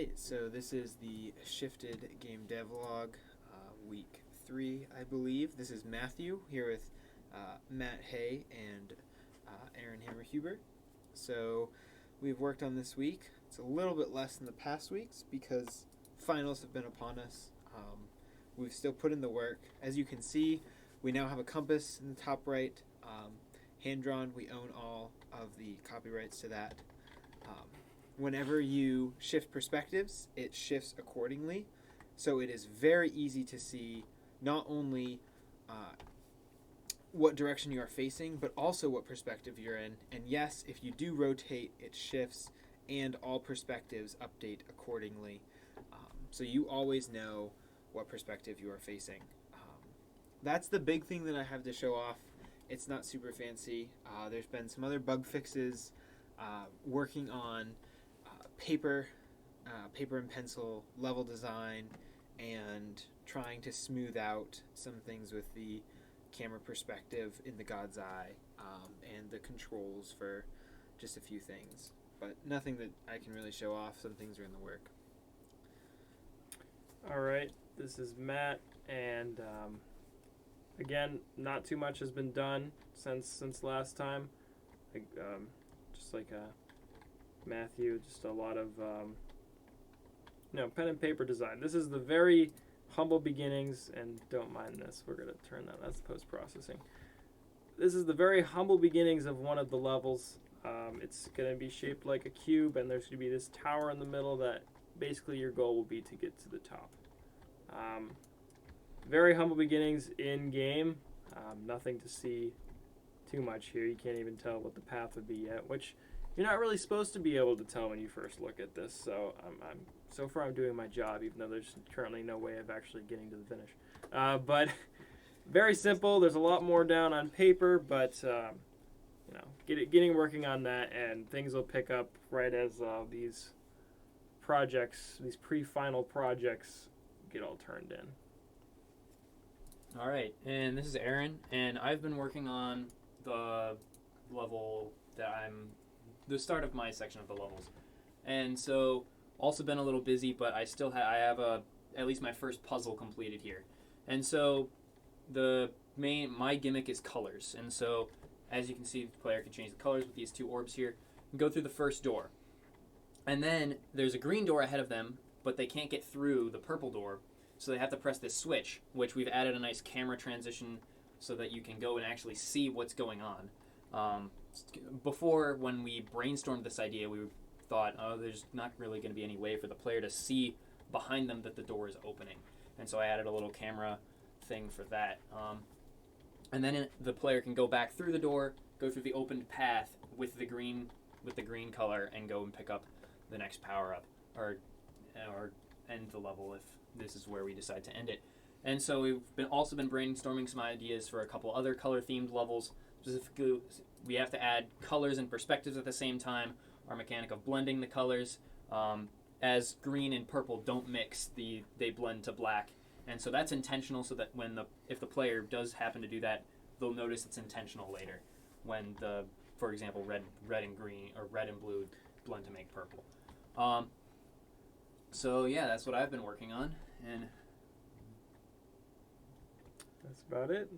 right, so this is the ShifteD Game Devlog, week 3, I believe. This is Matthew here with Matt Hay and Aaron Hammerhuber. So we've worked on this week. It's a little bit less than the past weeks because finals have been upon us. We've still put in the work. As you can see, we now have a compass in the top right. Hand-drawn, we own all of the copyrights to that. Whenever you shift perspectives, it shifts accordingly. So it is very easy to see not only what direction you are facing, but also what perspective you're in. And yes, if you do rotate, it shifts, and all perspectives update accordingly. So you always know what perspective you are facing. That's the big thing that I have to show off. It's not super fancy. There's been some other bug fixes, working on paper and pencil level design, and trying to smooth out some things with the camera perspective in the God's Eye, and the controls for just a few things. But nothing that I can really show off. Some things are in the work. All right, this is Matt, and again, not too much has been done since last time. Just like Matthew, just a lot of pen and paper design. This is the very humble beginnings, and don't mind this. We're gonna turn that. That's post-processing. This is the very humble beginnings of one of the levels. It's gonna be shaped like a cube, and there's gonna be this tower in the middle that basically your goal will be to get to the top. Very humble beginnings in game. Nothing to see too much here. You can't even tell what the path would be yet, which you're not really supposed to be able to tell when you first look at this. So so far I'm doing my job, even though there's currently no way of actually getting to the finish. But very simple. There's a lot more down on paper, but getting working on that, and things will pick up right as these projects, these pre-final projects, get all turned in. All right, and this is Aaron, and I've been working on the level that the start of my section of the levels, and so also been a little busy, but I still I have at least my first puzzle completed here, and so my gimmick is colors, and so as you can see, the player can change the colors with these two orbs here, and go through the first door, and then there's a green door ahead of them, but they can't get through the purple door. So they have to press this switch, which we've added a nice camera transition so that you can go and actually see what's going on. Before, when we brainstormed this idea, we thought, there's not really going to be any way for the player to see behind them that the door is opening. And so I added a little camera thing for that. And then the player can go back through the door, go through the opened path with the green color, and go and pick up the next power-up, or end the level if this is where we decide to end it. And so we've also been brainstorming some ideas for a couple other color-themed levels. Specifically, we have to add colors and perspectives at the same time. Our mechanic of blending the colors, as green and purple don't mix, they blend to black. And so that's intentional, so that if the player does happen to do that, they'll notice it's intentional later, when for example, red and green, or red and blue blend to make purple. So yeah, that's what I've been working on, and that's about it.